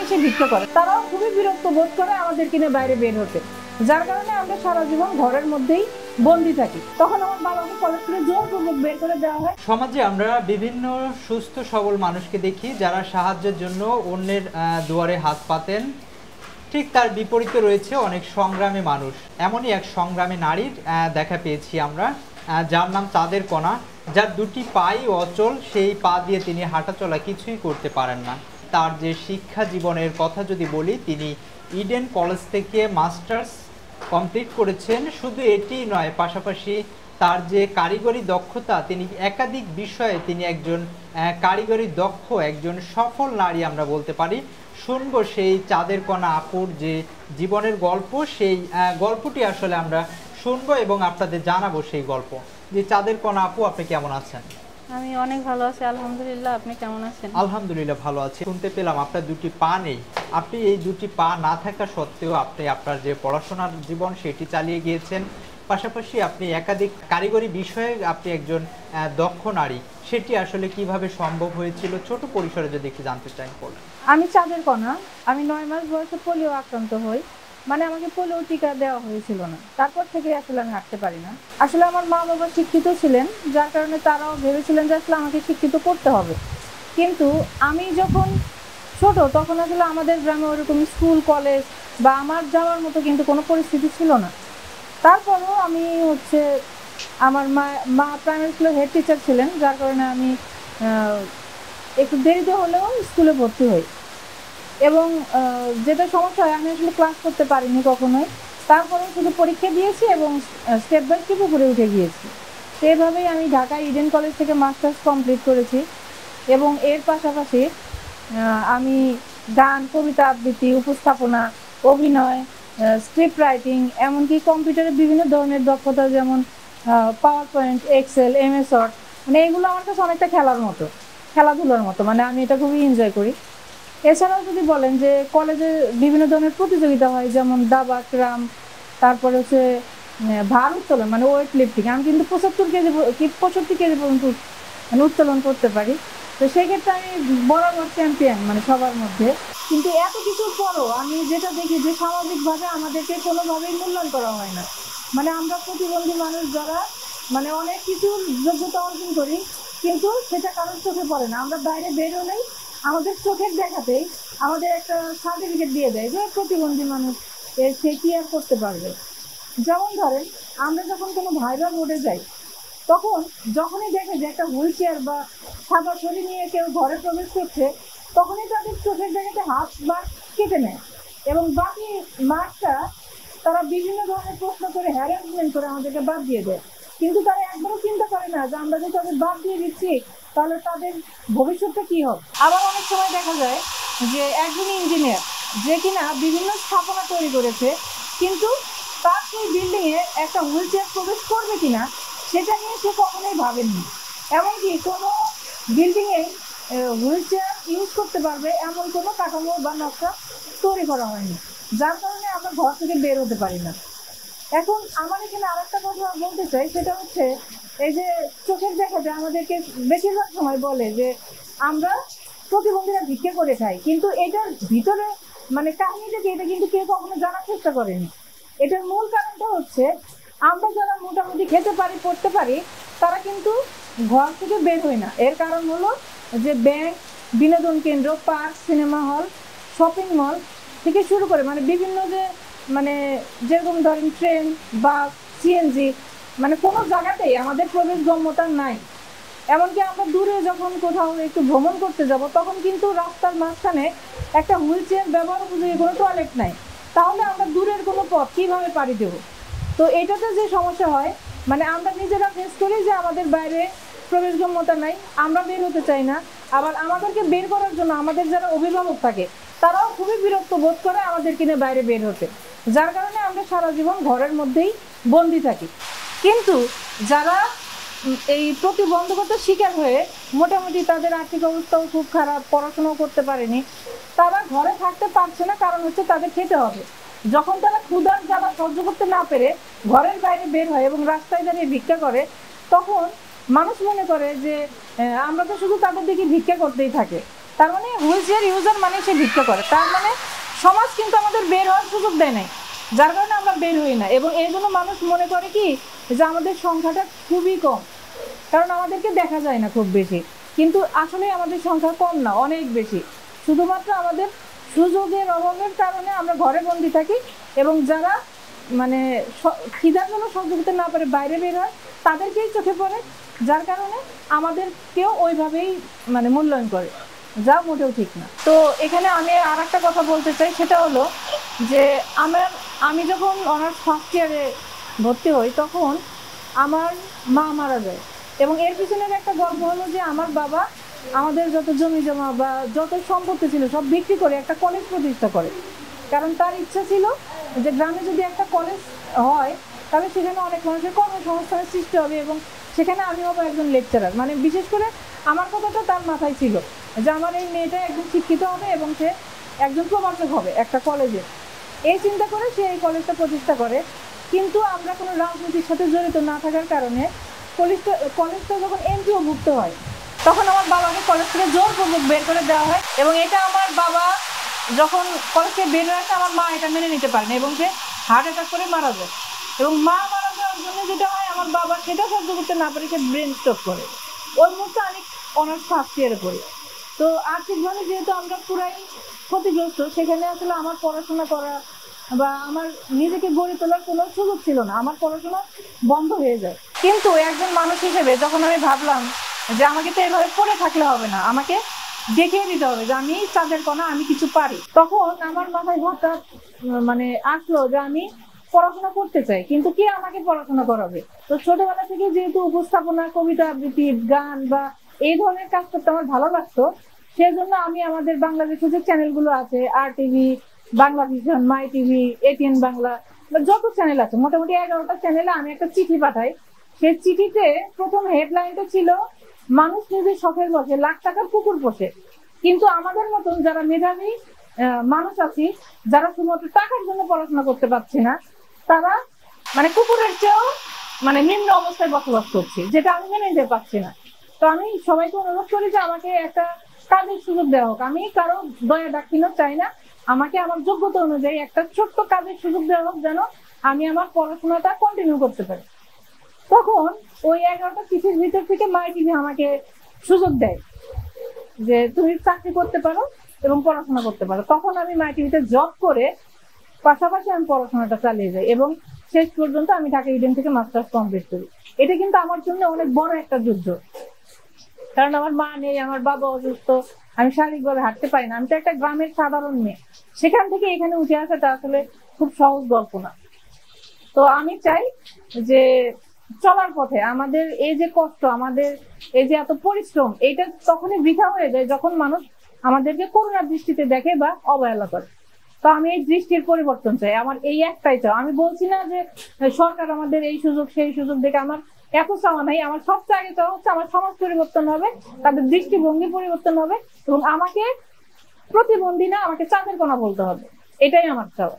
এসে ভিক্ষা করে, তারাও খুবই বিরক্ত বোধ করে আমাদের কিনে বাইরে বের হতে, যার কারণে আমরা সারা জীবন ঘরের মধ্যেই বন্দি থাকি। তখন আমার বাবাকে কলেজ থেকে জোরপূর্বক বের করে দেওয়া হয়। সমাজে আমরা বিভিন্ন সুস্থ সবল মানুষকে দেখি যারা সাহায্যের জন্য অন্যের দুয়ারে হাত পাতেন, ঠিক তার বিপরীতে রয়েছে অনেক সংগ্রামী মানুষ। এমনই এক সংগ্রামী নারীর দেখা পেয়েছি আমরা, যার নাম চাঁদের কণা, যার দুটি পাই অচল, সেই পা দিয়ে তিনি হাঁটাচলা কিছুই করতে পারেন না। তার যে শিক্ষা জীবনের কথা যদি বলি, তিনি ইডেন কলেজ থেকে মাস্টার্স কমপ্লিট করেছেন। শুধু এটি নয়, পাশাপাশি তার যে কারিগরি দক্ষতা, তিনি একাধিক বিষয়ে তিনি একজন কারিগরি দক্ষ একজন সফল নারী আমরা বলতে পারি। শুনবো সেই চাঁদের কণা আপুর যে জীবনের গল্প, সেই গল্পটি আসলে আমরা শুনবো এবং আপনাদের জানাবো সেই গল্প। যে চাঁদের কণা আপু, আপনি কেমন আছেন? আমি অনেক ভালো আছি আলহামদুলিল্লাহ। আপনি কেমন আছেন? আলহামদুলিল্লাহ ভালো আছি। শুনতে পেলাম আপনার দুটি পা নেই। আপনি এই দুটি পা না থাকা সত্ত্বেও আপনি আপনার যে পড়াশোনার জীবন সেটি চালিয়ে গিয়েছেন, পাশাপাশি আপনি একাধিক কারিগরি বিষয়ে আপনি একজন দক্ষ নারী। সেটি আসলে কিভাবে সম্ভব হয়েছিল, ছোট পরিসরে যদি একটু জানতে চাই বলুন। আমি চাঁদের কণা। আমি 9 মাস বয়সে পোলিও আক্রান্ত হই, মানে আমাকে পোলিও টিকা দেওয়া হয়েছিল না। তারপর থেকে আসলে আমি হাঁটতে পারি না। আসলে আমার মা বাবা শিক্ষিত ছিলেন, যার কারণে তারাও ভেবেছিলেন যে আসলে আমাকে শিক্ষিত করতে হবে। কিন্তু আমি যখন ছোট, তখন আসলে আমাদের গ্রামে ওরকম স্কুল কলেজ বা আমার যাওয়ার মতো কিন্তু কোনো পরিস্থিতি ছিল না। তারপরেও আমি আমার মা প্রাইমারি স্কুলের হেড টিচার ছিলেন, যার কারণে আমি একটু দেরিতে হলেও স্কুলে ভর্তি হই। এবং যেটা সমস্যা হয়, আমি আসলে ক্লাস করতে পারিনি কখনোই। তারপরে শুধু পরীক্ষা দিয়েছি এবং স্টেপ বাই স্টেপ উপরে উঠে গিয়েছি। সেইভাবেই আমি ঢাকা ইডেন কলেজ থেকে মাস্টার্স কমপ্লিট করেছি। এবং এর পাশাপাশি আমি গান, কবিতা আবৃত্তি, উপস্থাপনা, অভিনয়, স্ক্রিপ্ট রাইটিং, এমনকি কম্পিউটারের বিভিন্ন ধরনের দক্ষতা, যেমন power point, Excel, MS Word, মানে এগুলো আমার কাছে অনেকটা খেলাধুলার মতো, মানে আমি এটা খুবই এনজয় করি। এছাড়াও যদি বলেন যে কলেজে বিভিন্ন ধরনের প্রতিযোগিতা হয়, যেমন দাবা, ক্রাম, তারপরে ভার উত্তোলন, মানে ওয়েট লিফটিং। আমি কিন্তু 65 কেজি পর্যন্ত মানে উত্তোলন করতে পারি। তো সেক্ষেত্রে আমি বরাবর চ্যাম্পিয়ন, মানে সবার মধ্যে। কিন্তু এত কিছুর পরও আমি যেটা দেখি যে সামাজিকভাবে আমাদেরকে কোনোভাবেই মূল্যায়ন করা হয় না। মানে আমরা প্রতিবন্ধী মানুষ যারা মানে অনেক কিছু যোগ্যতা অর্জন করি, কিন্তু সেটা কারোর চোখে পড়ে না। আমরা বাইরে বের হলেই আমাদের চোখের দেখাতেই আমাদের একটা সার্টিফিকেট দিয়ে দেয় যে প্রতিবন্ধী মানুষ, সে কি আর করতে পারবে। যেমন ধরেন, আমরা যখন কোনো ভাইবা বোর্ডে যাই, তখন যখনই দেখে যে একটা হুইল চেয়ার বা সাদা ছড়ি নিয়ে কেউ ঘরে প্রবেশ করছে, তখনই তাদের চোখের জায়গাতে হাত বা কেটে নেয় এবং বাকি মার্কটা তারা বিভিন্ন ধরনের প্রশ্ন করে, হ্যারাসমেন্ট করে আমাদেরকে বাদ দিয়ে দেয়। কিন্তু তারা একবারও চিন্তা করে না যে আমরা যদি তাদের বাদ দিয়ে দিচ্ছি তাহলে তাদের ভবিষ্যৎটা কি হবে। আবার অনেক সময় দেখা যায় যে একজন ইঞ্জিনিয়ার, যে কিনা বিভিন্ন স্থাপনা তৈরি করেছে, কিন্তু তার সেই বিল্ডিংয়ে একটা হুইল চেয়ার প্রবেশ করবে কিনা সেটা নিয়ে সে কখনোই ভাবেননি। এমনকি কোনো বিল্ডিংয়ে হুইল চেয়ার ইউজ করতে পারবে এমন কোনো কাঠামো বা নকশা তৈরি করা হয়নি, যার কারণে আমরা ঘর থেকে বের হতে পারি না। এখন আমার এখানে আরেকটা কথা বলতে চাই, সেটা এই যে চোখের দেখাতে আমাদেরকে বেশিরভাগ সময় বলে যে আমরা প্রতিবন্ধীরা ভিক্ষে করে খাই, কিন্তু এটার ভিতরে মানে কাহিনীটা কি, এটা কিন্তু কেউ কখনো জানার চেষ্টা করেনি। এটার মূল কারণটা আমরা যারা মোটামুটি খেতে পারি, পড়তে পারি, তারা কিন্তু ঘর থেকে বের হই না। এর কারণ হলো যে ব্যাংক, বিনোদন কেন্দ্র, park, cinema hall, shopping mall থেকে শুরু করে মানে বিভিন্ন মানে যেরকম ধরেন ট্রেন, বাস, CNG, মানে কোনো জায়গাতেই আমাদের প্রবেশগম্যতা নাই। এমনকি আমরা দূরে যখন কোথাও একটু ভ্রমণ করতে যাব, তখন কিন্তু রাস্তার মাঝখানে একটা হুইল চেয়ার ব্যবহার উপযোগী কোনো টয়লেট নাই। তাহলে আমরা দূরের কোনো পথ কীভাবে পাড়ি দেব? তো এটাতে যে সমস্যা হয়, মানে আমরা নিজেরা ফেস করি যে আমাদের বাইরে প্রবেশগম্যতা নাই, আমরা বের হতে চাই না। আবার আমাদেরকে বের করার জন্য আমাদের যারা অভিভাবক থাকে, তারাও খুবই বিরক্ত বোধ করে আমাদের কিনে বাইরে বের হতে, যার কারণে আমরা সারা জীবন ঘরের মধ্যেই বন্দি থাকি। কিন্তু যারা এই প্রতিবন্ধকতার শিকার হয়ে মোটামুটি তাদের আর্থিক অবস্থাও খুব খারাপ, পড়াশোনাও করতে পারেনি, তারা ঘরে থাকতে পারছে না, কারণ তাদের খেতে হবে। যখন তারা ক্ষুধার জ্বালা সহ্য করতে না পেরে ঘরের বাইরে বের হয় এবং রাস্তায় দাঁড়িয়ে ভিক্ষা করে, তখন মানুষ মনে করে যে আমরা তো শুধু তাদের দিকে ভিক্ষা করতেই থাকে। তার মানে হুইল চেয়ার ইউজার মানে সে ভিক্ষা করে, তার মানে সমাজ কিন্তু আমাদের বের হওয়ার সুযোগ দেয় নাই, যার কারণে আমরা বের হই না। এবং এই জন্য মানুষ মনে করে কি যে আমাদের সংখ্যাটা খুবই কম, কারণ আমাদেরকে দেখা যায় না খুব বেশি, কিন্তু আসলে আমাদের সংখ্যা কম না, অনেক বেশি। শুধুমাত্র আমাদের সুযোগের অভাবের কারণে আমরা ঘরে বন্দি থাকি, এবং যারা মানে খিদার জন্য সহ্য করতে না পারে বাইরে বের হয় তাদেরকেই চোখে পড়ে, যার কারণে আমাদেরকেও ওইভাবেই মানে মূল্যায়ন করে, যা মোটেও ঠিক না। তো এখানে আমি আর একটা কথা বলতে চাই, সেটা হলো যে আমি যখন অনার্স ফার্স্ট ইয়ারে ভর্তি হই তখন আমার মা মারা যায়, এবং এর পিছনের একটা গল্প হলো যে আমার বাবা আমাদের যত জমি জমা বা যত সম্পত্তি ছিল সব বিক্রি করে একটা কলেজ প্রতিষ্ঠা করে, কারণ তার ইচ্ছা ছিল যে গ্রামে যদি একটা কলেজ হয় তাহলে সেখানে অনেক মানুষের কর্মসংস্থানের সৃষ্টি হবে, এবং সেখানে আমি হবো একজন লেকচারার। মানে বিশেষ করে আমার কথাটা তার মাথায় ছিল যে আমার এই মেয়েটা একজন শিক্ষিত হবে এবং সে একজন প্রভাষক হবে একটা কলেজে, এই চিন্তা করে সে এই কলেজটা প্রতিষ্ঠা করে। কিন্তু আমরা কোনো রাজনীতির সাথে জড়িত না থাকার কারণে কলেজটা যখন এনজিওভুক্ত হয় তখন আমার বাবাকে কলেজ থেকে জোরপূর্বক বের করে দেওয়া হয়, এবং এটা আমার বাবা যখন কলেজ থেকে বের হয়ে আসে আমার মা এটা মেনে নিতে পারেন, এবং সে হার্ট অ্যাটাক করে মারা যায়। এবং মা মারা যাওয়ার জন্য যেটা হয় আমার বাবা সেটা সহ্য করতে না পারে সে ব্রেন স্ট্রোক করে। ওই মুহূর্তে আমি অনার্স ফার্স্ট ইয়ারে পড়ি। তো আর্থিকভাবে যেহেতু আমরা পুরাই ক্ষতিগ্রস্ত, সেখানে আসলে আমার পড়াশোনা করা বা আমার নিজেকে গড়ে তোলার কোনো সুযোগ ছিল না, আমার পড়াশোনা বন্ধ হয়ে যায়। কিন্তু একজন মানুষ হিসেবে যখন আমি ভাবলাম যে আমাকে তো এভাবে পড়ে থাকলে হবে না, আমাকে দেখিয়ে দিতে হবে যে আমি চাঁদের কণা, আমি কিছু পারি, তখন আমার মাথায় হঠাৎ মানে আসলো যে আমি পড়াশোনা করতে চাই, কিন্তু কে আমাকে পড়াশোনা করাবে? তো ছোটবেলা থেকে যেহেতু উপস্থাপনা, কবিতা আবৃত্তি, গান বা এই ধরনের কাজ করতে আমার ভালো লাগতো, সেজন্য আমি আমাদের বাংলাদেশে যে চ্যানেলগুলো আছে আর টিভি, বাংলা ভিশন, মাই টিভি, এটিএন বাংলা বা যত চ্যানেল আছে মোটামুটি 11টা চ্যানেলে আমি একটা চিঠি পাঠাই। সেই চিঠিতে প্রথম হেডলাইনটা ছিল মানুষ নিজের শখের বসে লাখ টাকার কুকুর পোষে, কিন্তু আমাদের মতন যারা মেধাবী মানুষ আছি, যারা শুধুমাত্র টাকার জন্য পড়াশোনা করতে পারছি না, তারা মানে কুকুরের চেয়েও মানে নিম্ন অবস্থায় বসবাস করছি, যেটা আমি মেনে নিতে পারছি না। তো আমি সবাইকে অনুরোধ করি যে আমাকে একটা কাজের সুযোগ দেওয়া হোক, আমি কারো দয়া দাক্ষিণ্য চাই না, আমাকে আমার যোগ্যতা অনুযায়ী একটা ছোট্ট কাজের সুযোগ দেওয়া হোক যেন আমি আমার পড়াশোনাটা কন্টিনিউ করতে পারি। তখন ওই 11টা চিঠির ভিতর থেকে মাই টিভি আমাকে সুযোগ দেয় যে তুমি চাকরি করতে পারো এবং পড়াশোনা করতে পারো। তখন আমি মাই টিভিতে জব করে পাশাপাশি আমি পড়াশোনাটা চালিয়ে যাই, এবং শেষ পর্যন্ত আমি ঢাকা ইডেন থেকে মাস্টার্স কমপ্লিট করি। এটা কিন্তু আমার জন্য অনেক বড় একটা যুদ্ধ, কারণ আমার মা নেই, আমার বাবা অসুস্থ, আমি শারীরিকভাবে হাঁটতে পারি না, আমি তো একটা গ্রামের সাধারণ মেয়ে, সেখান থেকে এখানে উঠে আসাটা আসলে খুব সহজ গল্প না। তো আমি চাই যে চলার পথে আমাদের এই যে কষ্ট, আমাদের এই যে এত পরিশ্রম, এটা তখনই বৃথা হয়ে যায় যখন মানুষ আমাদেরকে করুণার দৃষ্টিতে দেখে বা অবহেলা করে। তো আমি এই দৃষ্টির পরিবর্তন চাই, আমার এই একটাই চাই। আমি বলছি না যে সরকার আমাদের এই সুযোগ সেই সুযোগ দেখে, আমার এত চাওয়া নাই। আমার সবচেয়ে আগে চাওয়া হচ্ছে আমার সমাজ পরিবর্তন হবে, তাদের দৃষ্টিভঙ্গি পরিবর্তন হবে, এবং আমাকে প্রতিবন্ধী না, আমাকে চাঁদের কণা বলতে হবে, এটাই আমার চাওয়া।